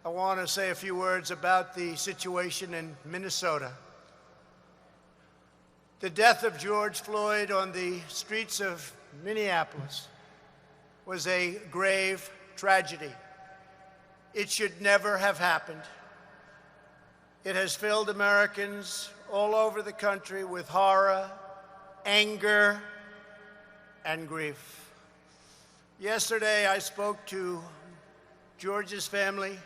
I want to say a few words about the situation in Minnesota. The death of George Floyd on the streets of Minneapolis was a grave tragedy. It should never have happened. It has filled Americans all over the country with horror, anger, and grief. Yesterday, I spoke to George's family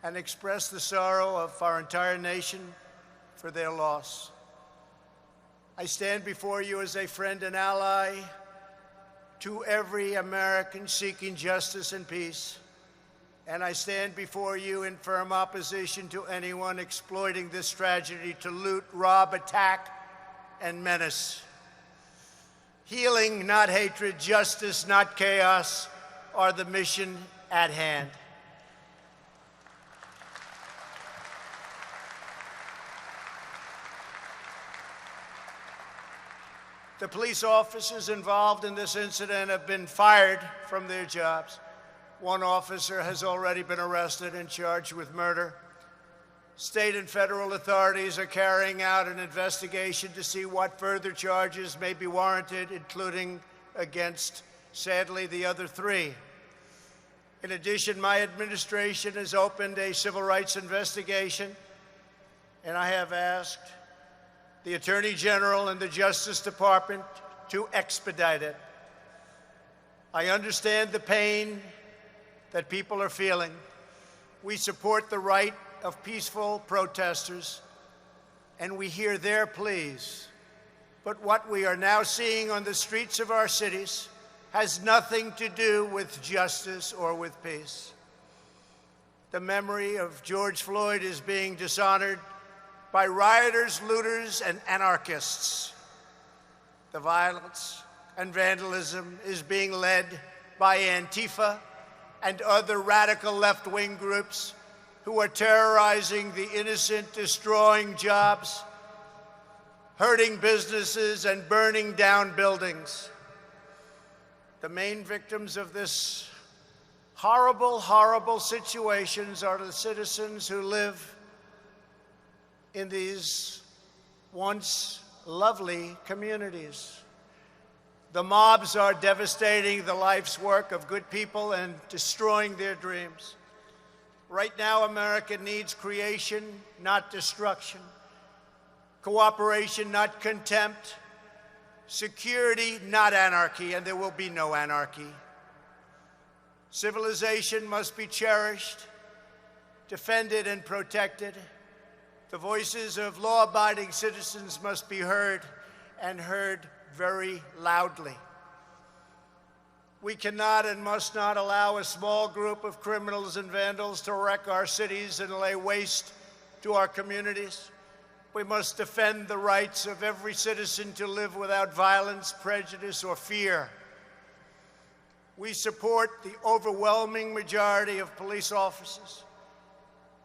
and expressed the sorrow of our entire nation for their loss. I stand before you as a friend and ally to every American seeking justice and peace, and I stand before you in firm opposition to anyone exploiting this tragedy to loot, rob, attack, and menace. Healing, not hatred, justice, not chaos, are the mission at hand. The police officers involved in this incident have been fired from their jobs. One officer has already been arrested and charged with murder. State and federal authorities are carrying out an investigation to see what further charges may be warranted, including against, sadly, the other three. In addition, my administration has opened a civil rights investigation, and I have asked the Attorney General and the Justice Department to expedite it. I understand the pain that people are feeling. We support the right of peaceful protesters, and we hear their pleas. But what we are now seeing on the streets of our cities has nothing to do with justice or with peace. The memory of George Floyd is being dishonored by rioters, looters, and anarchists. The violence and vandalism is being led by Antifa and other radical left-wing groups who are terrorizing the innocent, destroying jobs, hurting businesses, and burning down buildings. The main victims of this horrible, horrible situations are the citizens who live in these once lovely communities. The mobs are devastating the life's work of good people and destroying their dreams. Right now, America needs creation, not destruction. Cooperation, not contempt. Security, not anarchy, and there will be no anarchy. Civilization must be cherished, defended, and protected. The voices of law-abiding citizens must be heard, and heard very loudly. We cannot and must not allow a small group of criminals and vandals to wreck our cities and lay waste to our communities. We must defend the rights of every citizen to live without violence, prejudice, or fear. We support the overwhelming majority of police officers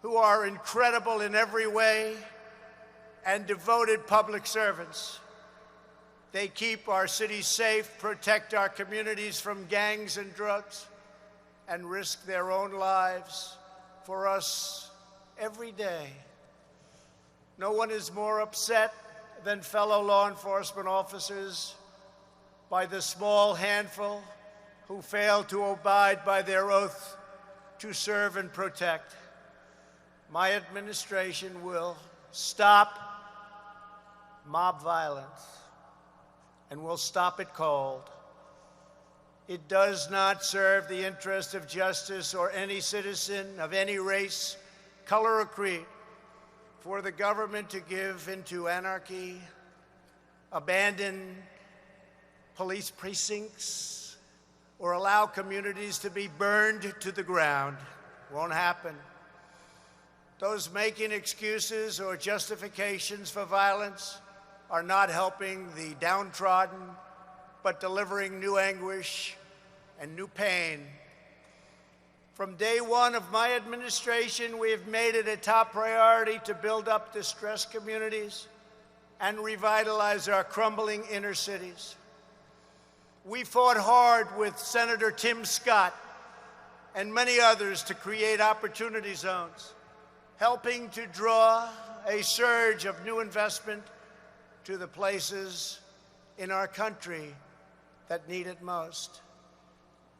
who are incredible in every way and devoted public servants. They keep our cities safe, protect our communities from gangs and drugs, and risk their own lives for us every day. No one is more upset than fellow law enforcement officers by the small handful who fail to abide by their oath to serve and protect. My administration will stop mob violence, and will stop it cold. It does not serve the interest of justice or any citizen of any race, color, or creed for the government to give into anarchy, abandon police precincts, or allow communities to be burned to the ground. Won't happen. Those making excuses or justifications for violence are not helping the downtrodden, but delivering new anguish and new pain. From day one of my administration, we have made it a top priority to build up distressed communities and revitalize our crumbling inner cities. We fought hard with Senator Tim Scott and many others to create opportunity zones, helping to draw a surge of new investment to the places in our country that need it most.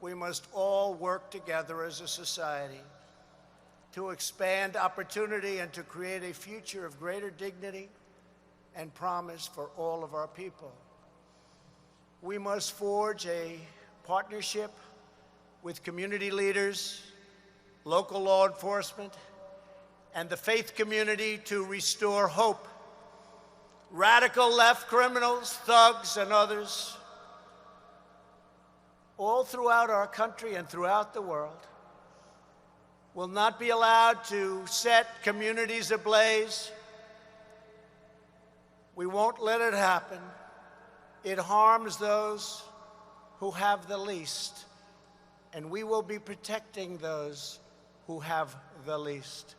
We must all work together as a society to expand opportunity and to create a future of greater dignity and promise for all of our people. We must forge a partnership with community leaders, local law enforcement, and the faith community to restore hope. Radical left criminals, thugs, and others, all throughout our country and throughout the world, will not be allowed to set communities ablaze. We won't let it happen. It harms those who have the least, and we will be protecting those who have the least.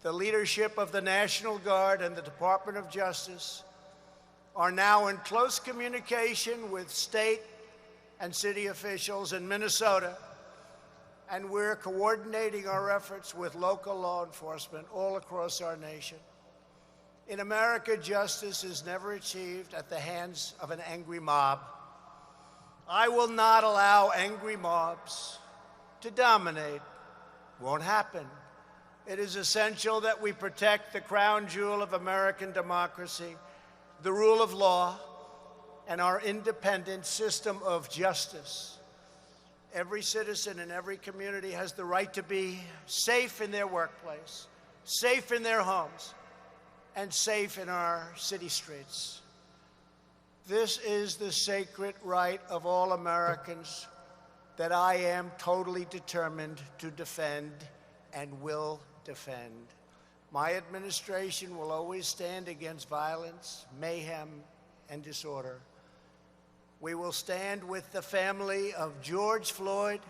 The leadership of the National Guard and the Department of Justice are now in close communication with state and city officials in Minnesota, and we're coordinating our efforts with local law enforcement all across our nation. In America, justice is never achieved at the hands of an angry mob. I will not allow angry mobs to dominate. Won't happen. It is essential that we protect the crown jewel of American democracy, the rule of law, and our independent system of justice. Every citizen in every community has the right to be safe in their workplace, safe in their homes, and safe in our city streets. This is the sacred right of all Americans that I am totally determined to defend and will defend. My administration will always stand against violence, mayhem, and disorder. We will stand with the family of George Floyd,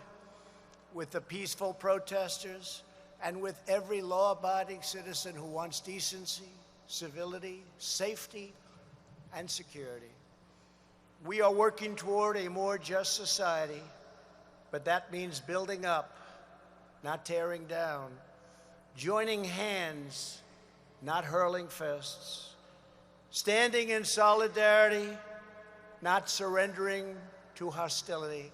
with the peaceful protesters, and with every law-abiding citizen who wants decency, civility, safety, and security. We are working toward a more just society, but that means building up, not tearing down, joining hands, not hurling fists, standing in solidarity, not surrendering to hostility.